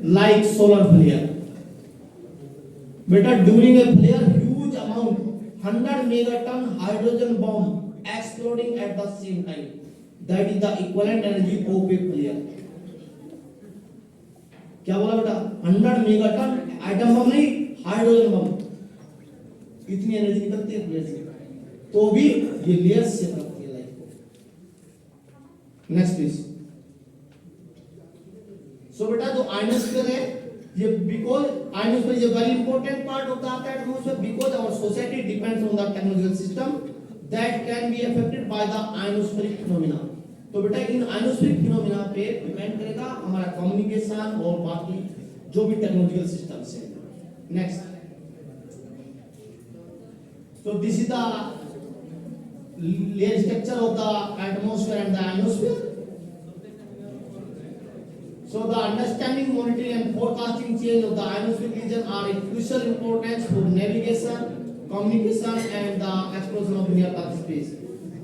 like solar flare. Beta, during a flare, huge amount, 100 megaton hydrogen bomb exploding at the same time. That is the equivalent energy of a flare. क्या बोला बेटा? 100 megaton atom bomb नहीं, hydrogen bomb, इतनी energy निकलती है flare से, तो भी ये लेयर्स से करती है लाइफ को. Next please. सो बेटा जो आयनोस्फीयर है, ये because ionosphere is a very important part of the atmosphere because our society depends on the technological system that can be affected by the ionospheric phenomena. तो बेटा इन ionospheric phenomena पे depend करेगा हमारा कम्युनिकेशन और बाकी जो भी टेक्नोलॉजिकल सिस्टम्स है. Next. So this is the layer structure of the atmosphere and the ionosphere. So the understanding, monitoring and forecasting change of the ionospheric region are of crucial importance for navigation, communication and the exploration of near Earth space.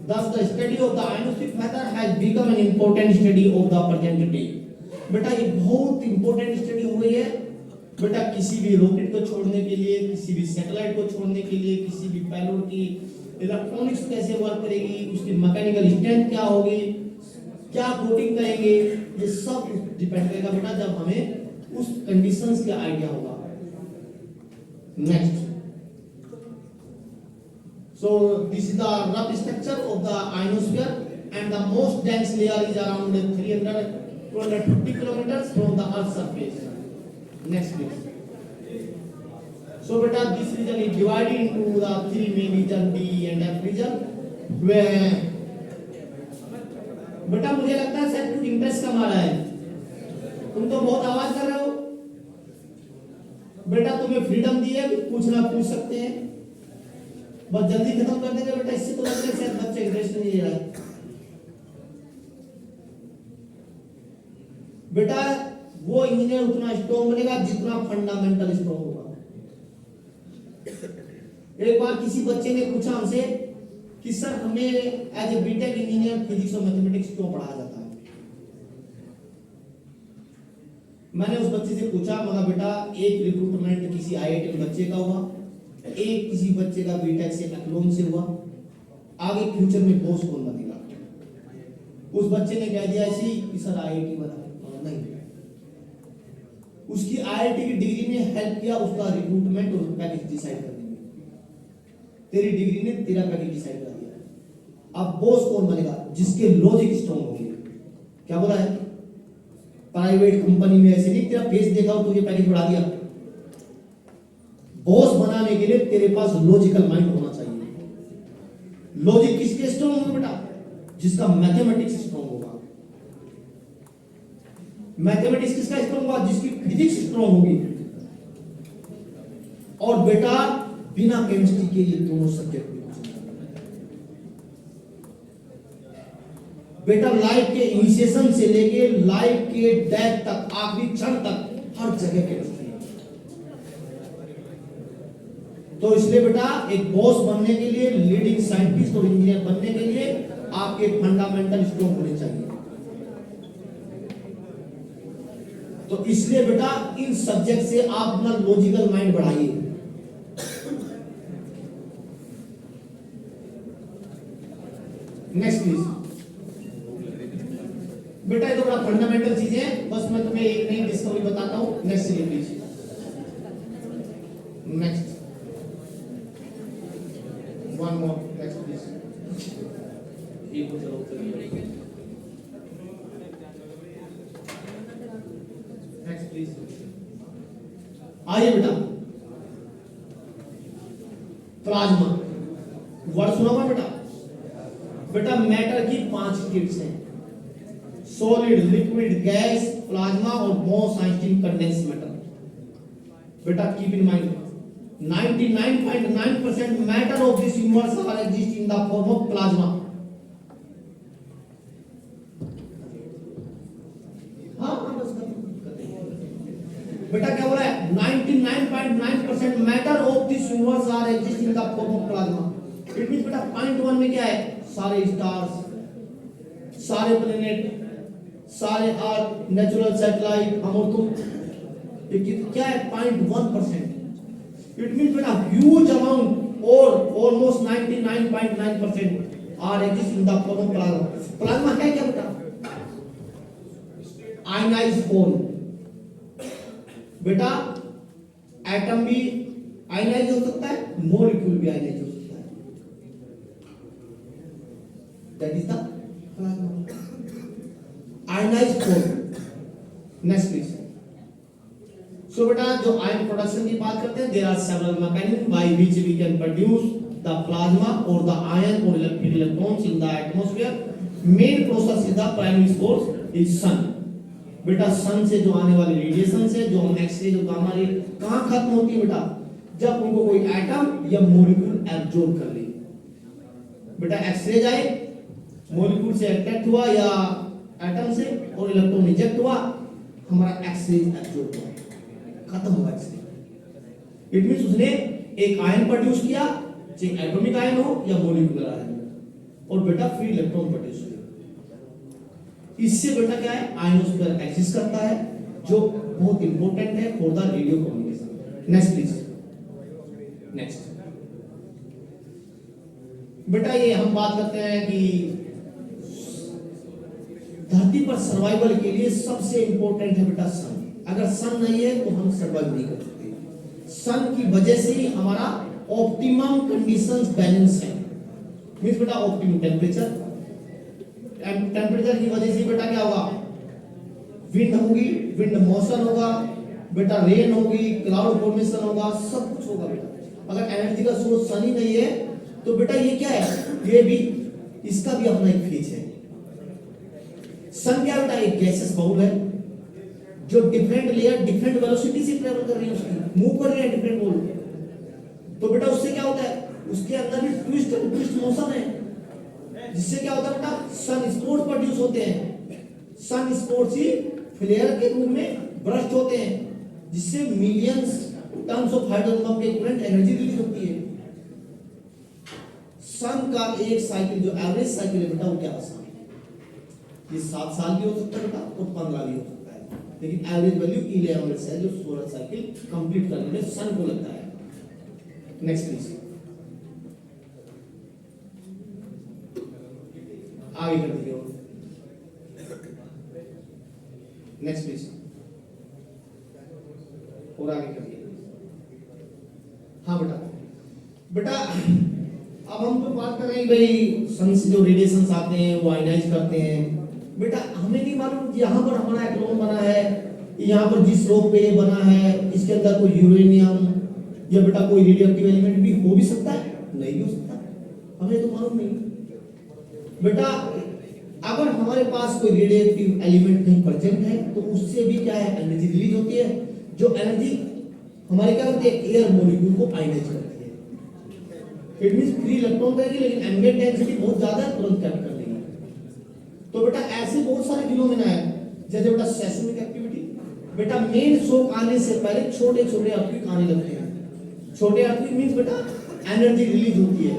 Thus the study of the ionospheric weather has become an important study of the present day. बेटा ये बहुत important study हो गई है बेटा, किसी भी rocket को छोड़ने के लिए, किसी भी सैटेलाइट को छोड़ने के लिए, किसी भी पेलोड की इलेक्ट्रॉनिक्स कैसे वर्क करेगी, उसकी मैकेनिकल स्ट्रेंथ क्या होगी, क्या कोटिंग करेंगे, ये सब डिपेंड करेगा बेटा जब हमें उस कंडीशंस का आइडिया होगा. Next. So this is the rough structure of the ionosphere and the most dense layer is around 250 kilometers from the Earth's surface. Next please. So beta this region is divided into the three main region, D and F region, where बेटा मुझे लगता है शायद कुछ interest कम आ रहा है, तुम तो बहुत आवाज कर रहे हो. बेटा तुम्हें फ्रीडम दी है, पूछना पूछ सकते हैं, बस जल्दी खत्म कर देंगे बेटा, इससे तो लगता है शायद बच्चे इंटरेस्ट नहीं ले रहा है. बेटा वो इंजीनियर उतना स्ट्रॉन्ग बनेगा जितना फंडामेंटल स्ट्रॉन्ग होगा. एक बार किसी बच्चे ने पूछा हमसे कि सर हमें as a BTech engineer physics और मैथमेटिक्स क्यों पढ़ाया जाता है. मैंने उस बच्चे से पूछा, मगर बेटा एक रिक्रूटमेंट किसी आईआईटी के बच्चे का हुआ, एक किसी बच्चे का बीटेक से अकलोन से हुआ, आगे फ्यूचर में बॉस कौन बनेगा. उस बच्चे ने कह दिया ऐसी कि सर आईआईटी बना नहीं, उसकी आईआईटी की डिग्री ने हेल्प किया उसका रिक्रूटमेंट और पैकेज डिसाइड करने में. तेरी डिग्री ने तेरा पैकेज डिसाइड कर दिया. अब बॉस कौन बनेगा? जिसके लॉजिक स्ट्रॉन्ग होंगे. क्या बोला है? प्राइवेट कंपनी में ऐसे नहीं तेरा फेस देखा और तुझे पैकेज बढ़ा दिया. बॉस बनाने के लिए तेरे पास लॉजिकल माइंड होना चाहिए. लॉजिक किसके स्ट्रॉन्ग होगा बेटा? जिसका मैथमेटिक्स स्ट्रॉन्ग होगा. मैथमेटिक्स किसका स्ट्रॉन्ग होगा? जिसकी फिजिक्स स्ट्रॉन्ग होगी. और बेटा बिना केमिस्ट्री के ये दोनों सब्जेक्ट बेटा लाइफ के इनिशिएशन से लेके लाइफ के डेथ तक, आखिरी क्षण तक हर जगह केमिस्ट्री है. तो इसलिए बेटा एक बॉस बनने के लिए, लीडिंग साइंटिस्ट और इंजीनियर बनने के लिए आपके फंडामेंटल स्ट्रॉन्ग होने चाहिए. तो इसलिए बेटा इन सब्जेक्ट से आप अपना लॉजिकल माइंड बढ़ाइए. Next please. बेटा ये तो बड़ा फंडामेंटल चीजें हैं, बस मैं तुम्हें एक नई डिस्कवरी बताता हूं. नेक्स्ट चलिए please. Next one more. Next please. Next please. आइए बेटा. प्लाज्मा वर्ड सुना हुआ बेटा? बेटा मैटर की 5 स्टेट्स हैं: सॉलिड, लिक्विड, गैस, प्लाज्मा और मोस्ट आइंस्टीन कंडेंस मैटर. बेटा keep in mind 99.9% matter of this universe are exist in the form of plasma. बेटा क्या बोला है? 99.9% matter of this universe are exist in the form of plasma. It means बेटा point 1 में क्या है? सारे स्टार्स, सारे प्लेनेट, सारे अर्थ, नेचुरल सैटेलाइट, हम और तुम, क्या है 0.1%। इट मींस बेटा ह्यूज अमाउंट और almost 99.9% are exist in the form of plasma. Plasma है क्या बेटा? Ionized whole. बेटा एटम भी आयनाइज हो सकता है, मॉलिक्यूल भी आयनाइज हो सकता है। That is the plasma ionized whole. Next please. So बेटा जो आयन प्रोडक्शन की बात करते हैं, there are several mechanism by which we can produce the plasma और द आयन और electric electrons in the atmosphere. Main process is the primary source is sun. बेटा sun से जो आने वाले रेडिएशन से जो हम एक्सरे जो गामा रे कहां खत्म होती है बेटा? जब उनको कोई एटम या मॉलिक्यूल एब्जॉर्ब कर ले। बेटा एक्सरे जाए, मॉलिक्यूल से अटैक हुआ या एटम से और इलेक्ट्रॉन रिजेक्ट हुआ, हमारा एक्सरे एब्जॉर्ब हुआ, खत्म हुआ एक्सरे। इट मींस उसने एक आयन प्रोड्यूस किया, चाहे एटॉमिक आयन हो या मॉलिक्यूलर आयन हो, और बेटा फ्री इलेक्ट्रॉन प्रोड्यूस किया। इससे बेटा क्या है? आयनोस्फीयर एक्सिस्ट करता है, जो बहुत इंपॉर्टेंट है for the radio communication. Next please. Next बेटा ये हम बात करते हैं कि धरती पर सर्वाइवल के लिए सबसे इंपॉर्टेंट है बेटा सन। अगर सन नहीं है तो हम सर्वाइव नहीं कर सकते। सन की वजह से ही हमारा ऑप्टिमम कंडीशंस बैलेंस है। मींस बेटा ऑप्टिमम टेम्परेचर, टेम्परेचर की वजह से बेटा क्या होगा? विंड होगी, विंड मोशन होगा, बेटा रेन होगी, क्लाउड फॉर्मेशन होगा, सब कुछ होगा बेटा। अगर एनर्जी का सोर्स सन ही नहीं है तो बेटा ये क्या है? ये भी इसका भी अपना एक फेज है। सन क्या बेटा? एक गैसेस बाउल है जो डिफरेंट लेयर डिफरेंट वेलोसिटी से ट्रेवल कर रही है, उसकी मूव कर रही है डिफरेंट बाउल। तो बेटा उससे क्या होता है? उसके अंदर भी ट्विस्ट एंड ट्विस्ट मोशन है, जिससे क्या होता है बेटा? सन स्पोर्ट्स प्रोड्यूस होते हैं। सन स्पोर्ट्स ही फ्लेयर के रूप में ब्रस्ट होते हैं, जिससे millions tons of hydrogen bomb के इक्विवेलेंट एनर्जी रिलीज होती है। सन का एक साइकिल जो एवरेज साइकिल है बेटा, वो क्या आसान है? ये 7 साल भी हो सकता है बेटा और 15 भी हो सकता है, लेकिन एवरेज वैल्यू 11 मिनट्स है जो सोलर साइकिल कंप्लीट करने में सन को लगता है। Next please. आगे कर दीजिए। Next please. और आगे करिए। हाँ बेटा, बेटा अब हम तो बात कर रहे हैं भाई सन से जो रेडिएशंस आते हैं वो आयनाइज करते हैं। बेटा हमें नहीं मालूम कि यहाँ पर हमारा एक्लोन बना है, यहाँ पर जिस रोक पे ये बना है इसके अंदर कोई यूरेनियम या बेटा कोई रेडियोएक्टिव एलिमेंट भी हो भी सकता है, नहीं भी हो सकता, हमें तो मालूम नहीं। बेटा अगर हमारे पास कोई रेडियोएक्टिव एलिमेंट नहीं प्रेजेंट है तो उससे भी क्या है? एनर्जी रिलीज होती है, जो एनर्जी हमारे क्या करती है? एयर मॉलिक्यूल को आयनाइज करती है। इट मींस फ्री इलेक्ट्रॉन रहेगी लेकिन एम्बिएंट डेंसिटी बहुत ज्यादा है, तुरंत कैप्चर कर लेगी। तो बेटा ऐसे बहुत सारे फिनोमेना है, जैसे बेटा सेस्मिक एक्टिविटी। बेटा मेन शॉक आने से पहले छोटे छोटे अर्थक्वेक आने लगते हैं। छोटे अर्थक्वेक मींस बेटा एनर्जी रिलीज होती है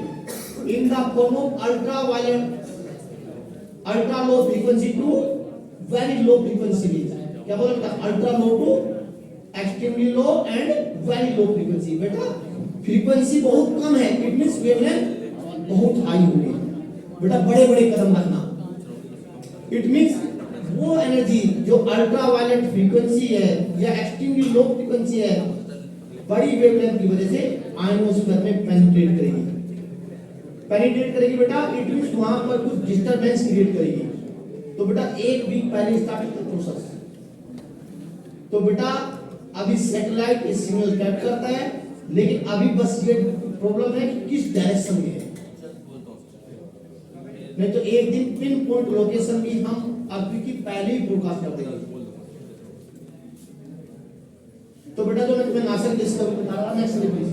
in the form of ultraviolet, ultra low frequency to very low frequency range. क्या बोला बेटा? Ultra low to extremely low and very low frequency. बेटा फ्रीक्वेंसी बहुत कम है, इट मींस वेवलेंथ बहुत हाई होगी। बेटा बड़े बड़े कदम रखना। इट मींस वो एनर्जी जो अल्ट्रा वायलेट फ्रीक्वेंसी है या एक्सट्रीमली लो फ्रीक्वेंसी है, बड़ी वेवलेंथ की वजह से आयनोस्फीयर में पेनिट्रेट करेगी। पेनिट्रेट करेगी बेटा, इट मींस वहां पर कुछ डिस्टरबेंस क्रिएट करेगी। तो बेटा एक वीक पहले स्टार्ट होता है प्रोसेस। तो बेटा अभी सैटेलाइट इस सिग्नल कैप्चर करता है, लेकिन अभी बस ये प्रॉब्लम है कि किस डायरेक्शन में है। नहीं तो एक दिन पिन पॉइंट लोकेशन भी हम अभी की पहले ही फोरकास्ट कर देंगे। तो बेटा जो मैं तुम्हें नासा की डिस्कवरी बता रहा, नेक्स्ट प्लीज।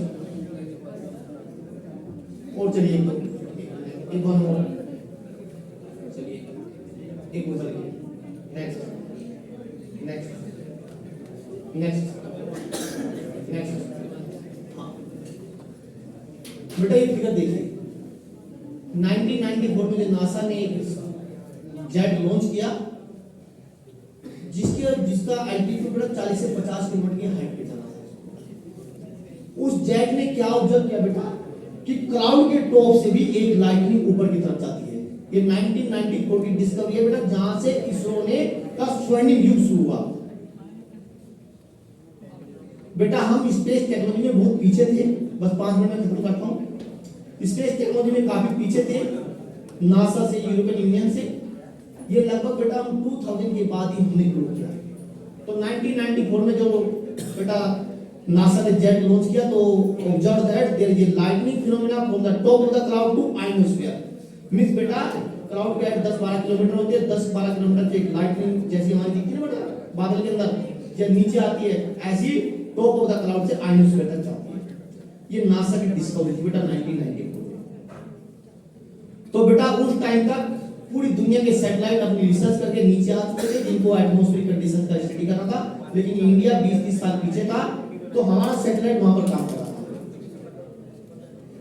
और चलिए एक वन और चलिए एक और चलिए। Next next next next. बेटा ये फिगर देखिए, 1994 में नासा ने एक जेट लॉन्च किया जिसका एल्टीट्यूड 40 से 50 किलोमीटर की उस जेट ने क्या ऑब्जर्व किया बेटा कि क्लाउड के टॉप से भी एक लाइटनिंग ऊपर की तरफ जाती है। ये 1994 की डिस्कवरी है बेटा, जहां से इसरो ने का स्वर्णिम युग शुरू हुआ। बेटा हम स्पेस टेक्नोलॉजी में बहुत पीछे थे, बस 5 मिनट में खत्म करता हूं। स्पेस टेक्नोलॉजी में काफी पीछे थे, नासा से, यूरोपियन यूनियन से। ये लगभग बेटा हम 2000 के बाद ही हमने शुरू किया। तो 1994 में जो बेटा नासा ने जेट लॉन्च किया, तो observe that there is a lightning phenomena from the top of the cloud to ionosphere. Means बेटा क्लाउड के 10-12 किलोमीटर होते हैं, 10-12 किलोमीटर से एक लाइटनिंग जैसी हमारी दिखती है ना बेटा बादल के अंदर, जब नीचे आती है ऐसी टॉप ऑफ द क्लाउड से आयनोस्फीयर तक जाती है। ये नासा की डिस्कवरी थी बेटा 1994 में। तो बेटा उस टाइम तक पूरी दुनिया के सैटेलाइट अपनी रिसर्च करके नीचे आ चुके थे, जिनको एटमॉस्फेरिक कंडीशन का स्टडी करना था, लेकिन इंडिया 20-30 साल पीछे था, तो हमारा सैटेलाइट वहां पर काम कर रहा था।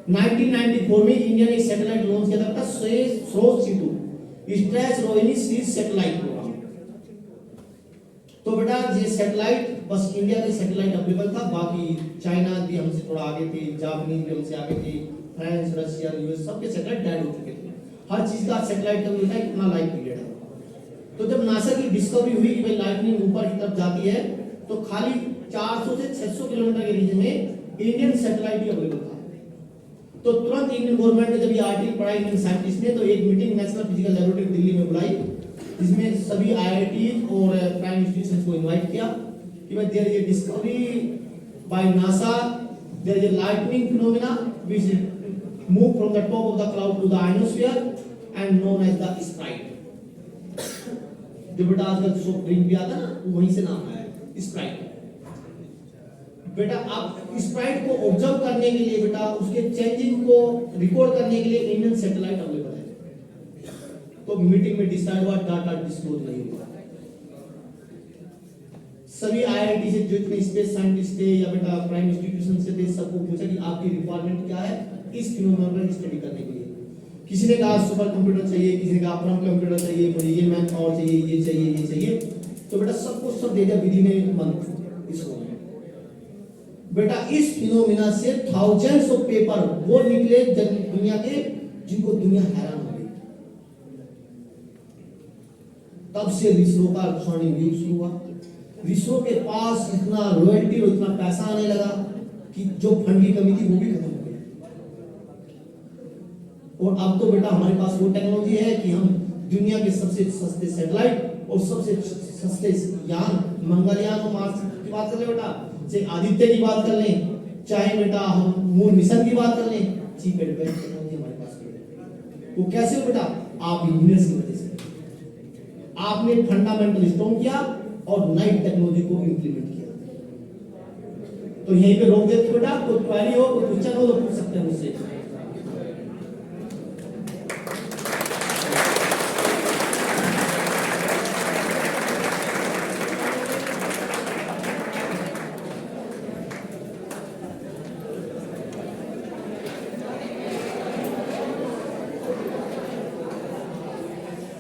1994 में इंडिया ने एक सैटेलाइट लॉन्च किया था, SROS-C2 stretch Rohini series satellite programme. तो बेटा ये सैटेलाइट बस इंडिया के सैटेलाइट अवेलेबल था, बाकी चाइना भी हमसे थोड़ा आगे थे, जापानीज भी हमसे आगे थे, फ्रांस, रशिया, यूएस सबके सैटेलाइट डेड हो चुके थे। हर चीज का सैटेलाइट का मिलता है कितना लाइफ पीरियड है। तो जब नासा की डिस्कवरी हुई कि भाई लाइटनिंग ऊपर की तरफ जाती है, तो खाली 400 से 600 किलोमीटर के रीजन में इंडियन सैटेलाइट भी अवेलेबल था। तो तुरंत इंडियन गवर्नमेंट ने जब ये आर्टिकल पढ़ा इंडियन साइंटिस्ट ने, तो एक meeting national physical laboratory Delhi में बुलाई, जिसमें सभी आईआईटीज और प्राइम इंस्टीट्यूशंस को इनवाइट किया कि भाई there is a discovery by NASA, there is a lightning phenomena which move from the top of the cloud to the ionosphere and known as the sprite। जो बेटा आजकल soft drink भी आता ना, वहीं से नाम आया है स्प्राइट। बेटा आप स्प्राइट को ऑब्जर्व करने के लिए बेटा उसके चेंजिंग को रिकॉर्ड करने के लिए इंडियन सैटेलाइट अवेलेबल है। तो मीटिंग में डिसाइड हुआ, डाटा डिस्क्लोज नहीं हुआ। सभी आईआईटी से जो इतने स्पेस साइंटिस्ट थे या बेटा प्राइम इंस्टीट्यूशन से थे, सबको पूछा कि आपकी रिक्वायरमेंट क्या है इस फिनोमेना की स्टडी करने के लिए। किसी ने कहा सुपर कंप्यूटर चाहिए, किसी ने कहा परम कंप्यूटर चाहिए, मुझे ये मैथ और चाहिए, ये चाहिए, ये चाहिए। तो बेटा सबको सब दे दिया विधि में मंथ इसको। बेटा इस फिनोमेना से थाउजेंड्स ऑफ पेपर वो निकले दुनिया के, जिनको दुनिया हैरान हो गई। तब से इसरो का स्वर्णिम युग शुरू हुआ। इसरो के पास इतना रॉयल्टी और इतना पैसा आने लगा कि जो फंड की कमी थी वो भी खत्म हो गई। और अब तो बेटा हमारे पास वो टेक्नोलॉजी है कि हम दुनिया के सबसे सस्ते सैटेलाइट और सबसे सस्ते यान, मंगलयान और मार्स की बात कर ले बेटा, चाहे आदित्य की बात कर लें, चाहे बेटा हम मून मिशन की बात कर लें, चीप एंड बेस्ट टेक्नोलॉजी हमारे पास है। वो कैसे हो बेटा? आप इंजीनियर्स की वजह से। आपने फंडामेंटल स्ट्रॉन्ग किया और नई टेक्नोलॉजी को इंप्लीमेंट किया। तो यहीं पे रोक देते बेटा, कोई क्वेरी हो, कोई क्वेश्चन हो तो पूछ सकते हैं मुझसे।